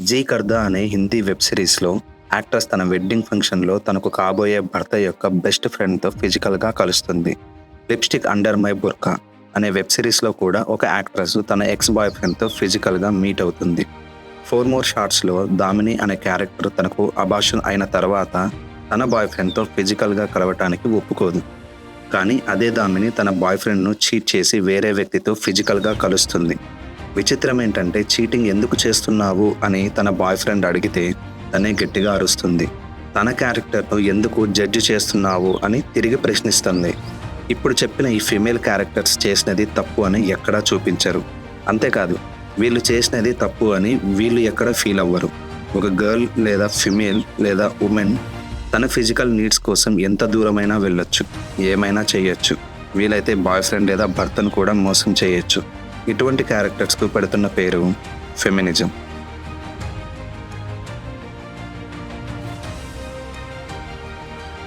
G Karda అనే Hindi web సిరీస్లో actress తన వెడ్డింగ్ ఫంక్షన్లో తనకు కాబోయే భర్త యొక్క బెస్ట్ ఫ్రెండ్తో ఫిజికల్గా కలుస్తుంది. లిప్స్టిక్ అండర్ మై బుర్కా అనే వెబ్ సిరీస్లో కూడా ఒక యాక్ట్రెస్ తన ఎక్స్ బాయ్ ఫ్రెండ్తో ఫిజికల్గా మీట్ అవుతుంది. 4 More షార్ట్స్లో దామిని అనే క్యారెక్టర్ తనకు అబార్షన్ అయిన తర్వాత తన బాయ్ ఫ్రెండ్తో ఫిజికల్గా కలవటానికి ఒప్పుకోదు. కానీ అదే దామిని తన బాయ్ ఫ్రెండ్ను చీట్ చేసి వేరే వ్యక్తితో ఫిజికల్గా కలుస్తుంది. విచిత్రం ఏంటంటే చీటింగ్ ఎందుకు చేస్తున్నావు అని తన బాయ్ ఫ్రెండ్ అడిగితే తనే గట్టిగా అరుస్తుంది. తన క్యారెక్టర్ను ఎందుకు జడ్జి చేస్తున్నావు అని తిరిగి ప్రశ్నిస్తుంది. ఇప్పుడు చెప్పిన ఈ ఫీమేల్ క్యారెక్టర్స్ చేసినది తప్పు అని ఎక్కడా చూపించరు. అంతేకాదు వీళ్ళు చేసినది తప్పు అని వీళ్ళు ఎక్కడ ఫీల్ అవ్వరు. ఒక గర్ల్ లేదా ఫిమేల్ లేదా ఉమెన్ తన ఫిజికల్ నీడ్స్ కోసం ఎంత దూరమైనా వెళ్ళొచ్చు, ఏమైనా చేయొచ్చు. వీలైతే బాయ్ ఫ్రెండ్ లేదా భర్తను కూడా మోసం చేయొచ్చు. ఇటువంటి క్యారెక్టర్స్కు పెడుతున్న పేరు ఫెమినిజం.